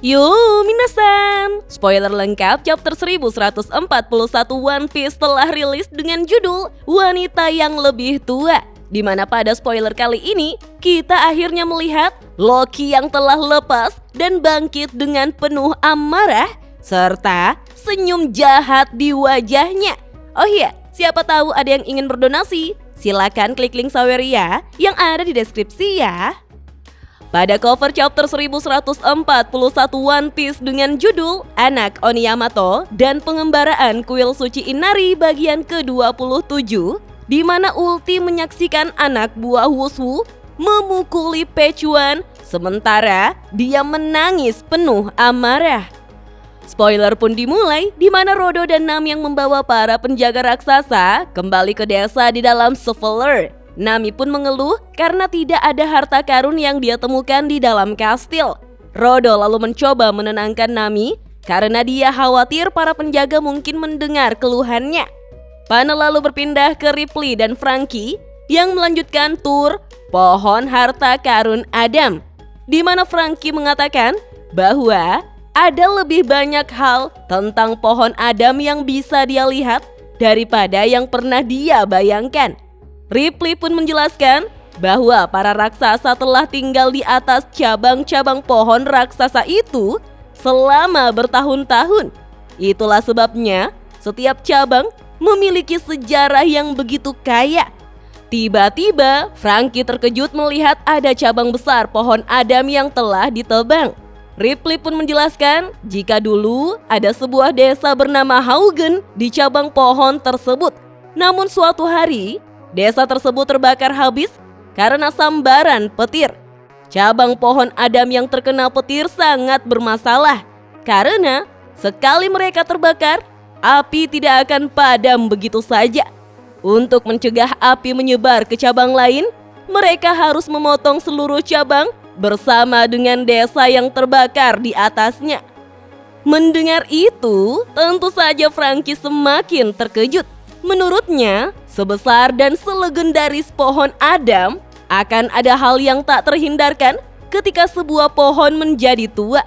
Yo minasan, spoiler lengkap chapter 1141 One Piece telah rilis dengan judul Wanita yang Lebih Tua. Di mana pada spoiler kali ini, kita akhirnya melihat Loki yang telah lepas dan bangkit dengan penuh amarah, serta senyum jahat di wajahnya. Oh iya, siapa tahu ada yang ingin berdonasi? Silakan klik link Saweria yang ada di deskripsi ya. Pada cover chapter 1141 One Piece dengan judul Anak Oni Yamato dan pengembaraan kuil suci Inari bagian ke-27, di mana Ulti menyaksikan anak buah Wushu memukuli Pechuan sementara dia menangis penuh amarah. Spoiler pun dimulai di mana Rodo dan Nami yang membawa para penjaga raksasa kembali ke desa di dalam Svellir. Nami pun mengeluh karena tidak ada harta karun yang dia temukan di dalam kastil. Rodo lalu mencoba menenangkan Nami karena dia khawatir para penjaga mungkin mendengar keluhannya. Panel lalu berpindah ke Ripley dan Franky yang melanjutkan tur Pohon Harta Karun Adam, di mana Franky mengatakan bahwa ada lebih banyak hal tentang pohon Adam yang bisa dia lihat daripada yang pernah dia bayangkan. Ripley pun menjelaskan bahwa para raksasa telah tinggal di atas cabang-cabang pohon raksasa itu selama bertahun-tahun. Itulah sebabnya setiap cabang memiliki sejarah yang begitu kaya. Tiba-tiba Franky terkejut melihat ada cabang besar pohon Adam yang telah ditebang. Ripley pun menjelaskan jika dulu ada sebuah desa bernama Haugen di cabang pohon tersebut. Namun suatu hari desa tersebut terbakar habis karena sambaran petir. Cabang pohon Adam yang terkena petir sangat bermasalah karena sekali mereka terbakar, api tidak akan padam begitu saja. Untuk mencegah api menyebar ke cabang lain, mereka harus memotong seluruh cabang bersama dengan desa yang terbakar di atasnya. Mendengar itu, tentu saja Franky semakin terkejut. Menurutnya, sebesar dan selegendaris pohon Adam, akan ada hal yang tak terhindarkan ketika sebuah pohon menjadi tua.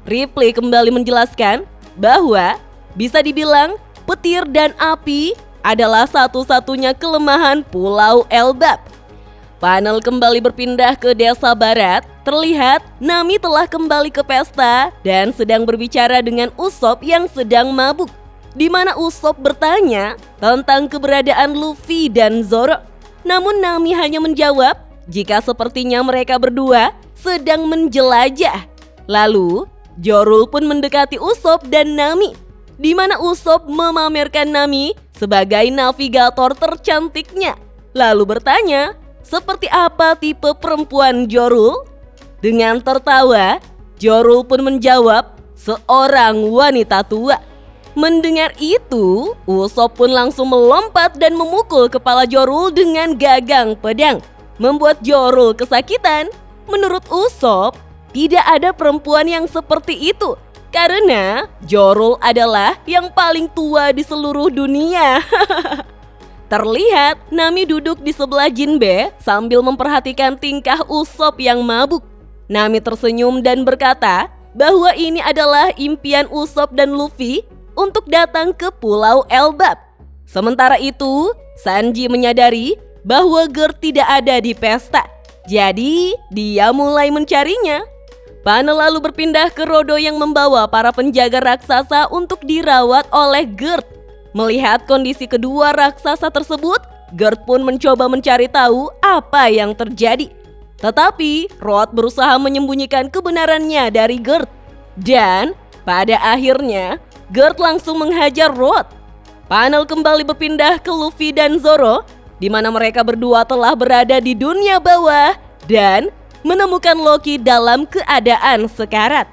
Ripley kembali menjelaskan bahwa bisa dibilang petir dan api adalah satu-satunya kelemahan Pulau Elbap. Panel kembali berpindah ke desa barat. Terlihat Nami telah kembali ke pesta dan sedang berbicara dengan Usopp yang sedang mabuk, di mana Usopp bertanya tentang keberadaan Luffy dan Zoro. Namun Nami hanya menjawab jika sepertinya mereka berdua sedang menjelajah. Lalu Jorul pun mendekati Usopp dan Nami, di mana Usopp memamerkan Nami sebagai navigator tercantiknya. Lalu bertanya, seperti apa tipe perempuan Jorul? Dengan tertawa, Jorul pun menjawab, seorang wanita tua. Mendengar itu, Usopp pun langsung melompat dan memukul kepala Jorul dengan gagang pedang, membuat Jorul kesakitan. Menurut Usopp, tidak ada perempuan yang seperti itu karena Jorul adalah yang paling tua di seluruh dunia. Terlihat Nami duduk di sebelah Jinbe sambil memperhatikan tingkah Usopp yang mabuk. Nami tersenyum dan berkata bahwa ini adalah impian Usopp dan Luffy untuk datang ke Pulau Elbap. Sementara itu, Sanji menyadari bahwa Gert tidak ada di pesta. Jadi, dia mulai mencarinya. Panel lalu berpindah ke Rodo yang membawa para penjaga raksasa untuk dirawat oleh Gert. Melihat kondisi kedua raksasa tersebut, Gert pun mencoba mencari tahu apa yang terjadi. Tetapi Road berusaha menyembunyikan kebenarannya dari Gert. Dan pada akhirnya Gert langsung menghajar Road. Panel kembali berpindah ke Luffy dan Zoro, di mana mereka berdua telah berada di dunia bawah dan menemukan Loki dalam keadaan sekarat.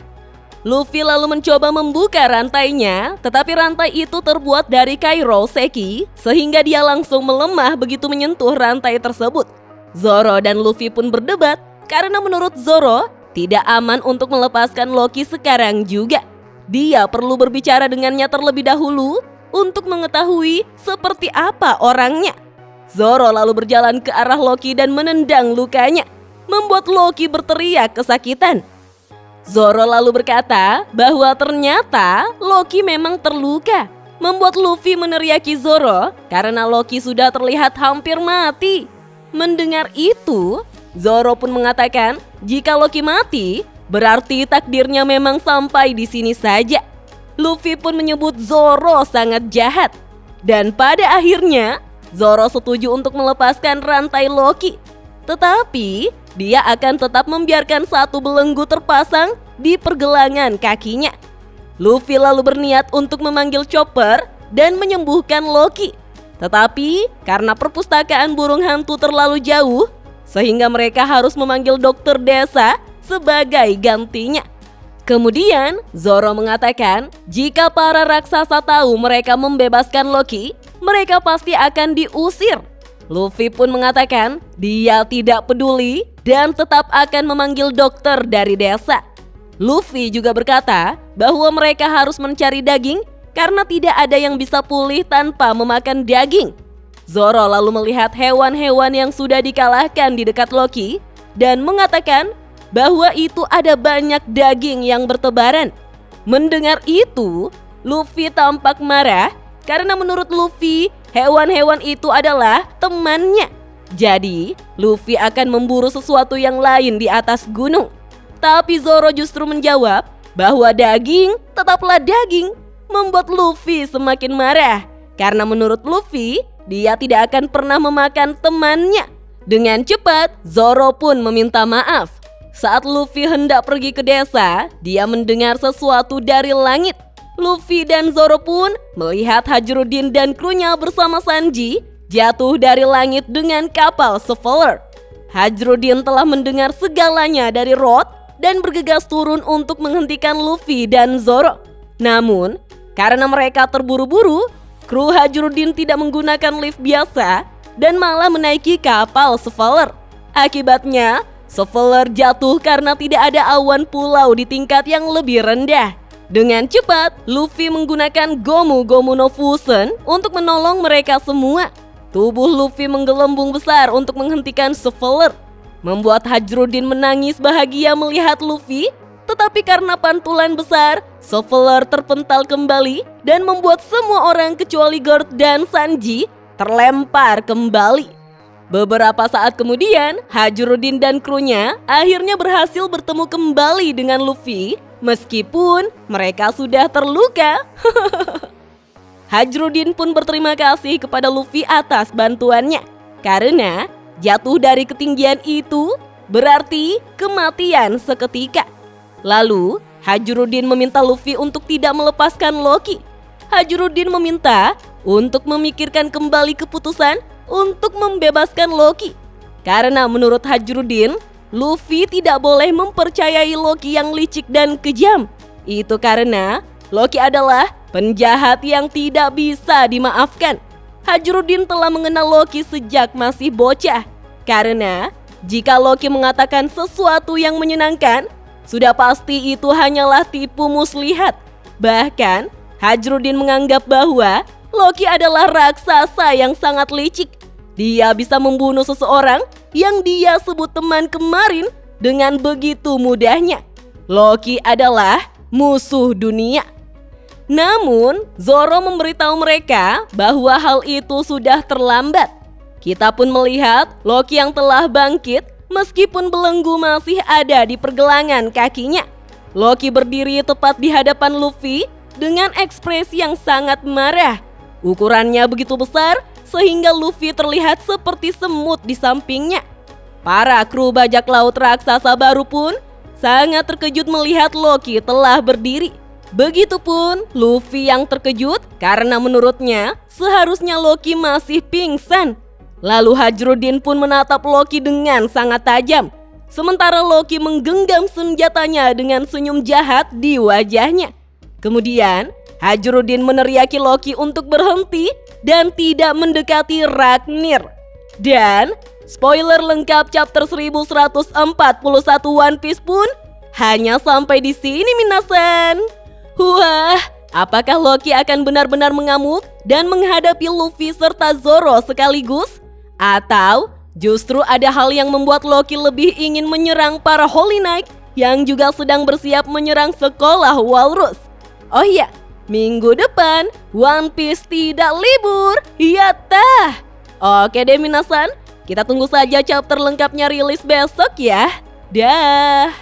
Luffy lalu mencoba membuka rantainya, tetapi rantai itu terbuat dari Kairo Seki sehingga dia langsung melemah begitu menyentuh rantai tersebut. Zoro dan Luffy pun berdebat karena menurut Zoro tidak aman untuk melepaskan Loki sekarang juga. Dia perlu berbicara dengannya terlebih dahulu untuk mengetahui seperti apa orangnya. Zoro lalu berjalan ke arah Loki dan menendang lukanya, membuat Loki berteriak kesakitan. Zoro lalu berkata bahwa ternyata Loki memang terluka, membuat Luffy meneriaki Zoro karena Loki sudah terlihat hampir mati. Mendengar itu, Zoro pun mengatakan jika Loki mati, berarti takdirnya memang sampai di sini saja. Luffy pun menyebut Zoro sangat jahat. Dan pada akhirnya, Zoro setuju untuk melepaskan rantai Loki. Tetapi, dia akan tetap membiarkan satu belenggu terpasang di pergelangan kakinya. Luffy lalu berniat untuk memanggil Chopper dan menyembuhkan Loki. Tetapi, karena perpustakaan burung hantu terlalu jauh, sehingga mereka harus memanggil dokter desa sebagai gantinya. Kemudian, Zoro mengatakan jika para raksasa tahu mereka membebaskan Loki, mereka pasti akan diusir. Luffy pun mengatakan dia tidak peduli dan tetap akan memanggil dokter dari desa. Luffy juga berkata bahwa mereka harus mencari daging karena tidak ada yang bisa pulih tanpa memakan daging. Zoro lalu melihat hewan-hewan yang sudah dikalahkan di dekat Loki dan mengatakan bahwa itu ada banyak daging yang bertebaran. Mendengar itu, Luffy tampak marah karena menurut Luffy, hewan-hewan itu adalah temannya. Jadi, Luffy akan memburu sesuatu yang lain di atas gunung. Tapi Zoro justru menjawab bahwa daging tetaplah daging, membuat Luffy semakin marah. Karena menurut Luffy, dia tidak akan pernah memakan temannya. Dengan cepat, Zoro pun meminta maaf. Saat Luffy hendak pergi ke desa, dia mendengar sesuatu dari langit. Luffy dan Zoro pun melihat Hajrudin dan krunya bersama Sanji jatuh dari langit dengan kapal Shoveler. Hajrudin telah mendengar segalanya dari Road dan bergegas turun untuk menghentikan Luffy dan Zoro. Namun, karena mereka terburu-buru, kru Hajrudin tidak menggunakan lift biasa dan malah menaiki kapal Shoveler. Akibatnya, Shoveler jatuh karena tidak ada awan pulau di tingkat yang lebih rendah. Dengan cepat, Luffy menggunakan Gomu Gomu no Fusion untuk menolong mereka semua. Tubuh Luffy menggelembung besar untuk menghentikan Shoveler, membuat Hajrudin menangis bahagia melihat Luffy. Tetapi karena pantulan besar, Shoveler terpental kembali dan membuat semua orang kecuali Gord dan Sanji terlempar kembali. Beberapa saat kemudian, Hajrudin dan krunya akhirnya berhasil bertemu kembali dengan Luffy meskipun mereka sudah terluka. Hajrudin pun berterima kasih kepada Luffy atas bantuannya karena jatuh dari ketinggian itu berarti kematian seketika. Lalu, Hajrudin meminta Luffy untuk tidak melepaskan Loki. Hajrudin meminta untuk memikirkan kembali keputusan untuk membebaskan Loki. Karena menurut Hajrudin, Luffy tidak boleh mempercayai Loki yang licik dan kejam. Itu karena Loki adalah penjahat yang tidak bisa dimaafkan. Hajrudin telah mengenal Loki sejak masih bocah. Karena jika Loki mengatakan sesuatu yang menyenangkan, sudah pasti itu hanyalah tipu muslihat. Bahkan, Hajrudin menganggap bahwa Loki adalah raksasa yang sangat licik. Dia bisa membunuh seseorang yang dia sebut teman kemarin dengan begitu mudahnya. Loki adalah musuh dunia. Namun, Zoro memberitahu mereka bahwa hal itu sudah terlambat. Kita pun melihat Loki yang telah bangkit meskipun belenggu masih ada di pergelangan kakinya. Loki berdiri tepat di hadapan Luffy dengan ekspresi yang sangat marah. Ukurannya begitu besar sehingga Luffy terlihat seperti semut di sampingnya. Para kru bajak laut raksasa baru pun sangat terkejut melihat Loki telah berdiri. Begitupun Luffy yang terkejut karena menurutnya seharusnya Loki masih pingsan. Lalu Hajrudin pun menatap Loki dengan sangat tajam. Sementara Loki menggenggam senjatanya dengan senyum jahat di wajahnya. Kemudian Hajrudin meneriaki Loki untuk berhenti dan tidak mendekati Ragnir. Dan spoiler lengkap chapter 1141 One Piece pun hanya sampai di sini minasan. Wah, apakah Loki akan benar-benar mengamuk dan menghadapi Luffy serta Zoro sekaligus? Atau justru ada hal yang membuat Loki lebih ingin menyerang para Holy Knight yang juga sedang bersiap menyerang sekolah Walrus. Oh iya, minggu depan One Piece tidak libur, yatta! Oke deh minasan, kita tunggu saja chapter lengkapnya rilis besok ya. Dah.